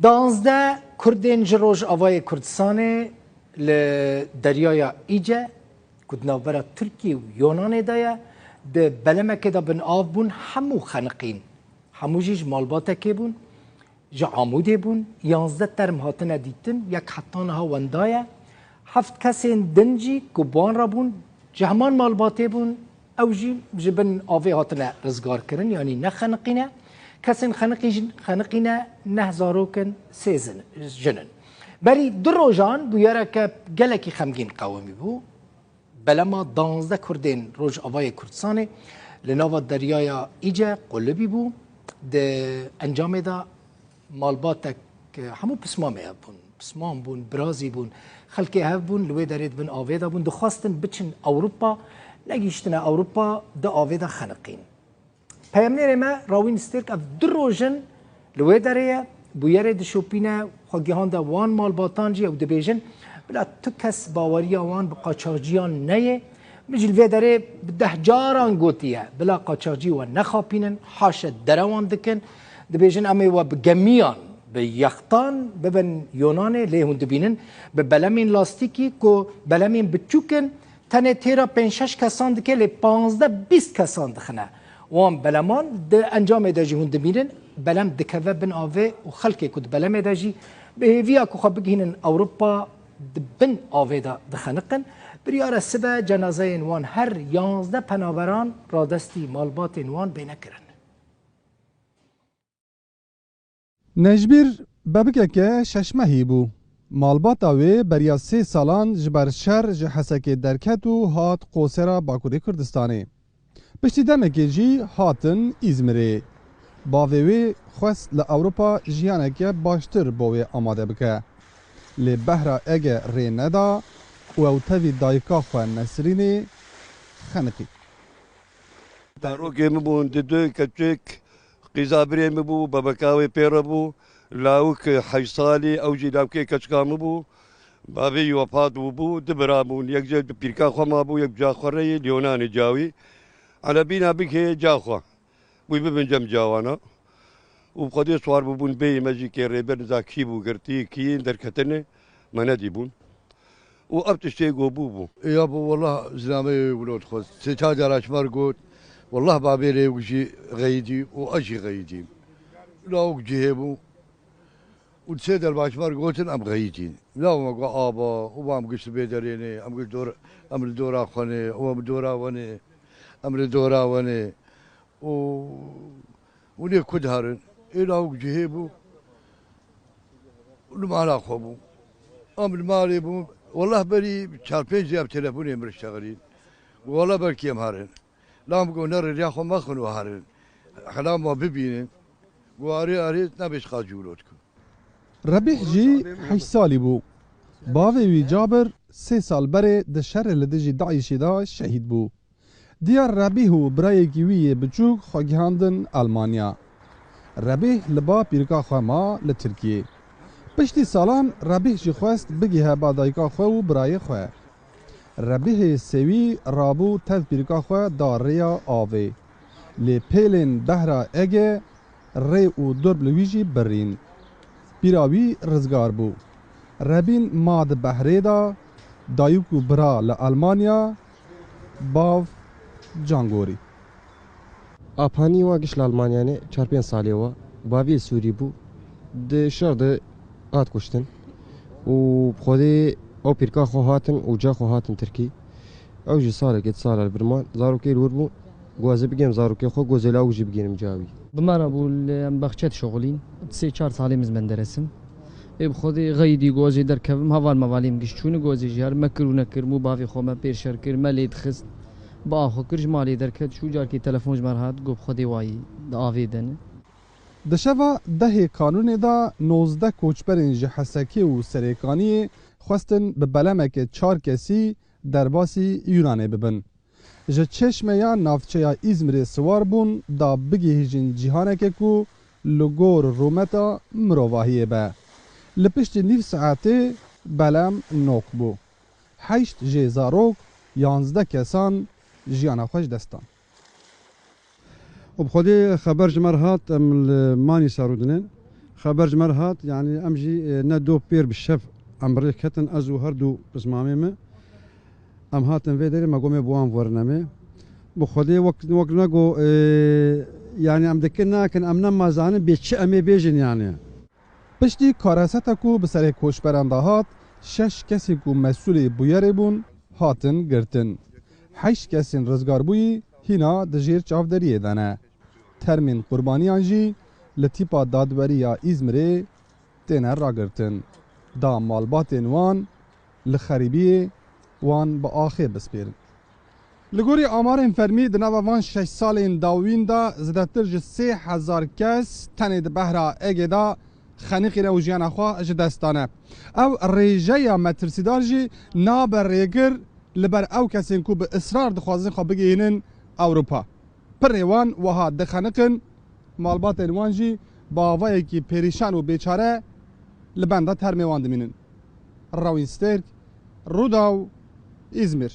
12 کردین جروج آوای کردستان لدریای ایجه کد نوبرا ترکی و یونان دایا ده بلمک دا بن آف بون همو خنقین همو جیج مالباتا که بون جا عموده بون 11 ترم هاتنه دیتن یک حتانه ها وندایا 7 کسین دنجی کبان را بون جهمان مالباته بون او جی جبن آوه هاتنه رزگار کرن یعنی نه خنقینه کسین خنقینه نه زاروکن سیزن جنن بری دو روزان بویاره که گلکی خمگین قوامی بو بلما 12 کردین روز آوای کردستانه لناو دریای ایجا قلبی بو ده انجام دا مالباتک همو پسمامه بون پسمام بون برازی بون خلقی هف بون لوی دارید بن آویدا بون دخواستن بچن اوروپا نگیشتن اوروپا ده آویدا خنقین پیامنر ما راوین استرک اف دو روزن لوی داره بویره ده شوپینه خواگیهان ده وان مالباتانجی او ده بیجن بلا تو کس باوری وان بقاچاجیان نیه مجل وی داره ده جاران گوتیه بلا قاچاجی و نخاپینن حاش دروان دکن ده بیجن امی و بگمیان به یختان ببن یونانه لیهون دبینن به بلمین لاستیکی کو بلمین بچوکن تنه تیرا 5-6 کسان دکه لی 15-20 کسان دخنه وان بلمان ده انجام داجی هون دبینن بلم دکوه بن آوه و خلقی کد بلم داجی به هیویا که خواب بگینن اوروپا بن آوه دا دخنقن بریار سبه جنازه وان هر 11 پناوران رادستی مالبات وان بینه کرن نجبیر ببکه ششمهی بو مالباتا وی بریا 3 سالان جبر شر جحسک درکت و هات قوسرا باکوری کردستانی پشتی دمکی جی هاتن ایزمری باوی خواست لأوروپا جیانک باشتر باوی آماده بکه لی بهرا اگه ری ندا و او تاوی دایکا خواه نسرینی خنقی تاروکی مبون ددو کچک قیزابری مبو بابکاوی پیره بو لاوک حیصالی او جیلاوکی کچکا مبو بابی وفات بو دبرامون یک جل پیرکا خوا ما بو یک جا خوری لیونان جاوی على بينا بك جاخوا ويبن جم جاوانا وبقدي صوار بون بي ماجي كيريبن زاكي بو قرتي كين دركتني ما نديبون وابتشتي بوبو يا ابو والله زلامي ولود خذ ستاجر اشمر قلت والله بابيري وجي غيدي واجي غيدي لا وجيبو وتسيد الباشمر قلت ام غيدين لا ما ابا وام قش بيدريني ام قش دور ام الدور اخوني وام دورا وني امر دورا وني ولي كدهرن الى وجهيبو المال اخوبو ام المال بو والله بري شاربين جاب تليفوني امر الشغالين والله بركي مهارن لا مقول نر يا اخو ما خنوا هارن خلا ما ببينن واري نبيش خاجولوتكم ربيح جي 8 سالي بو باوي جابر 3 سال بري د شر لدجي داعش دا شهيد بو دیار ربیح و برای گیوی بچوک خواگیاندن آلمانیا. ربیح لبا پیرکا خواه ما لترکیه. پشتی سالان ربیح جی خواست بگیه با دایکا خواه و برای خواه. ربیح سوی رابو تف پیرکا خواه دا ریا آوه. لی پیلین بهرا اگه ری و درب لویجی برین. پیراوی رزگار بو. ربین ماد بحره دا دایوکو برا لآلمانیا باو جانگوری آپانی واقعش لالمانیانه 4-5 سالی و باوی سوری بو ده شر ده آت کشتن و خودی او پیرکا خواهاتن و جا خواهاتن ترکی او جی ساله گت ساله برمان زاروکی رور بو گوازه بگیم زاروکی خو گوزه او جی بگیرم جاوی بمارا بول بخشت شغلين 3-4 سالي من درسم بخودی غیدی گوزه در کبم هوال موالیم گشتون گوزه جار مکر و نکر مو باوی خو ما پیشر کر ملید خست با آخو کرج مالی درکت شو جار کی تلفونش مرهات گفت خودی وایی آویدن دشوا ده کانون دا 19 کوچبرین جحسکی و سریکانی خواستن به بلمک 4 کسی در باسی یونانه ببن جه چشمه یا نافچه یا ایزمر سوار بون دا بگیهیجین جیهانه کو لگور رومتا مروواهیه به لپشت نیف ساعته بلم نوک بو 8 جه زاروک 11 کسان جیانا خوش دستان وبخودي خبر جمر هات ماني سارودنن خبر جمر هات يعني امجي ندو بير بالشف امريكتن ازو هردو بزمامي ما ام هاتن فيدري ما قومي بوان ورنمي بخودي وقت نگو يعني ام دكنا كن امنا ما زانه بيچ امي بيجن يعني پشتی کاراستا کو به سر کوشبرنده هات 6 کسی کو مسئول بویره بون هاتن گرتن 8 کسین رزگار بوی هینا دجیر چاودریه دانه ترمین قربانی آنجی لطیپا دادوری یا ازمره تینه را گرتن دا مالبات وان لخریبی وان با آخر بسپیرن لگوری آمار فرمی دنوا وان 6 سال داوین دا زدتر ج 3000 کس تنه ده بهرا اگه دا خنیقی رو جیان اخوا جه دستانه او ریجه یا مترسیدار جی نابر ریگر لبر او کسین کو به اصرار دخوازن خواه بگینن اوروپا پر ریوان وها دخنقن مالبات ایوان جی با وایی که پریشان و بیچاره لبنده ترمیوان دمینن راوین سترک روداو ازمیر